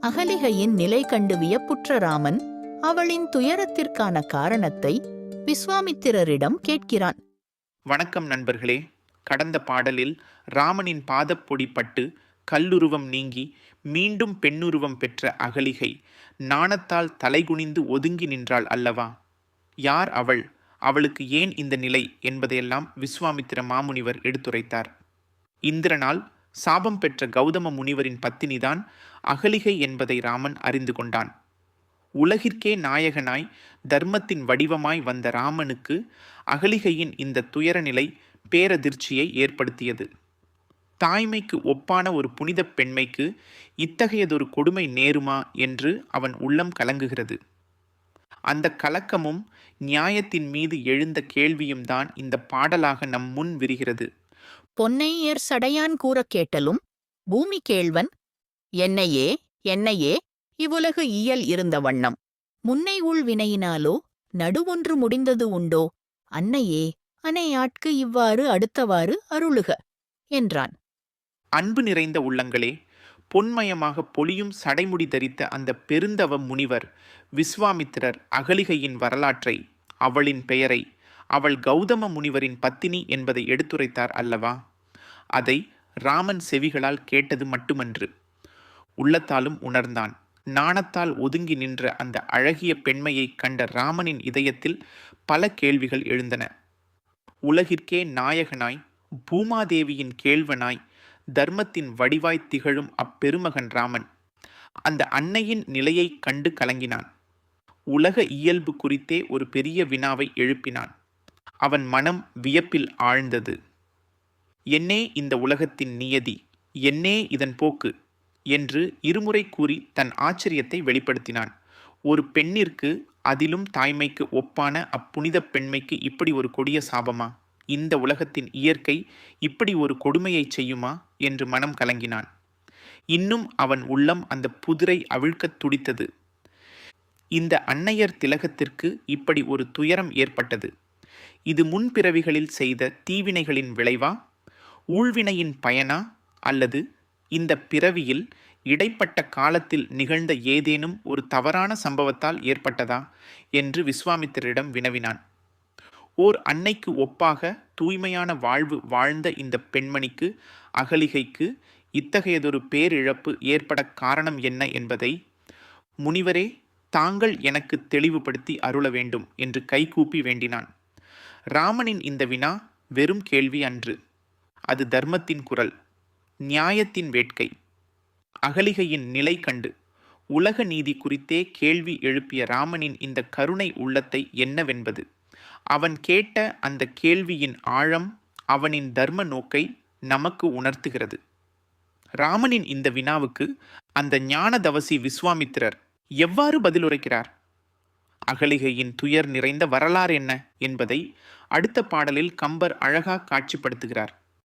அகலிகையின் நிலை கண்டு வியப்புற்ற ராமன் அவளின் துயரத்திற்கான காரணத்தை விஸ்வாமித்திரரிடம் கேட்கிறான். வணக்கம் நண்பர்களே. கடந்த பாடலில் ராமனின் பாதப்பொடி பட்டு கல்லுருவம் நீங்கி மீண்டும் பெண்ணுருவம் பெற்ற அகலிகை நாணத்தால் தலைகுனிந்து ஒதுங்கி நின்றாள் அல்லவா? யார் அவள்? அவளுக்கு ஏன் இந்த நிலை என்பதையெல்லாம் விஸ்வாமித்திர மாமுனிவர் எடுத்துரைத்தார். இந்திரனால் சாபம் பெற்ற கௌதம முனிவரின் பத்தினிதான் அகலிகை என்பதை ராமன் அறிந்து கொண்டான். உலகிற்கே நாயகனாய் தர்மத்தின் வடிவமாய் வந்த ராமனுக்கு அகலிகையின் இந்த துயர நிலை பேரதிர்ச்சியை ஏற்படுத்தியது. தாய்மைக்கு ஒப்பான ஒரு புனித பெண்மைக்கு இத்தகையதொரு கொடுமை நேருமா என்று அவன் உள்ளம் கலங்குகிறது. அந்த கலக்கமும் நியாயத்தின் மீது எழுந்த கேள்வியும் தான் இந்த பாடலாக நம் முன் விரிகிறது. பொன்னையர் சடையான் கூறக் கேட்டலும் பூமி கேள்வன் என்னையே என்னையே இவ்வுலகு இயல் இருந்த வண்ணம் முன்னை உள் வினையினாலோ நடுவொன்று முடிந்தது உண்டோ அன்னையே அனையாட்கு இவ்வாறு அடுத்தவாறு அருளுக என்றான். அன்பு நிறைந்த உள்ளங்களே, பொன்மயமாக பொலியும் சடைமுடி தரித்த அந்த பெருந்தவ முனிவர் விஸ்வாமித்திரர் அகலிகையின் வரலாற்றை, அவளின் பெயரை, அவள் கௌதம முனிவரின் பத்தினி என்பதை எடுத்துரைத்தார் அல்லவா? அதை ராமன் செவிகளால் கேட்டது மட்டுமன்று, உள்ளத்தாலும் உணர்ந்தான். நாணத்தால் ஒதுங்கி நின்ற அந்த அழகிய பெண்மையை கண்ட ராமனின் இதயத்தில் பல கேள்விகள் எழுந்தன. உலகிற்கே நாயகனாய் பூமாதேவியின் கேள்வனாய் தர்மத்தின் வடிவாய் திகழும் அப்பெருமகன் ராமன் அந்த அன்னையின் நிலையை கண்டு கலங்கினான். உலக இயல்பு குறித்தே ஒரு பெரிய வினாவை எழுப்பினான். அவன் மனம் வியப்பில் ஆழ்ந்தது. என்னே இந்த உலகத்தின் நியதி, என்னே இதன் போக்கு என்று இருமுறை கூறி தன் ஆச்சரியத்தை வெளிப்படுத்தினான். ஒரு பெண்ணிற்கு, அதிலும் தாய்மைக்கு ஒப்பான அப்புனித பெண்மைக்கு இப்படி ஒரு கொடிய சாபமா? இந்த உலகத்தின் இயற்கை இப்படி ஒரு கொடுமையை செய்யுமா என்று மனம் கலங்கினான். இன்னும் அவன் உள்ளம் அந்த புதிரை அவிழ்க்கத் துடித்தது. இந்த அன்னையர் திலகத்திற்கு இப்படி ஒரு துயரம் ஏற்பட்டது. இது முன்பிறவிகளில் செய்த தீவினைகளின் விளைவா, ஊழ்வினையின் பயனா, அல்லது இந்த பிறவியில் இடைப்பட்ட காலத்தில் நிகழ்ந்த ஏதேனும் ஒரு தவறான சம்பவத்தால் ஏற்பட்டதா என்று விஸ்வாமித்திரரிடம் வினவினான். ஓர் அன்னைக்கு ஒப்பாக தூய்மையான வாழ்வு வாழ்ந்த இந்த பெண்மணிக்கு, அகலிகைக்கு இத்தகையதொரு பேரிழப்பு ஏற்பட காரணம் என்ன என்பதை, முனிவரே, தாங்கள் எனக்கு தெளிவுபடுத்தி அருள வேண்டும் என்று கைகூப்பி வேண்டினான். ராமனின் இந்த வினா வெறும் கேள்வி அன்று, அது தர்மத்தின் குரல், நியாயத்தின் வேட்கை. அகலிகையின் நிலை கண்டு உலக நீதி குறித்தே கேள்வி எழுப்பிய ராமனின் இந்த கருணை உள்ளத்தை என்னவென்பது? அவன் கேட்ட அந்த கேள்வியின் ஆழம் அவனின் தர்ம நோக்கை நமக்கு உணர்த்துகிறது. ராமனின் இந்த வினாவுக்கு அந்த ஞானதவசி விஸ்வாமித்திரர் எவ்வாறு பதிலுரைக்கிறார்? அகலிகையின் துயர் நிறைந்த வரலாறு என்ன என்பதை அடுத்த பாடலில் கம்பர் அழகாக காட்சிப்படுத்துகிறார்.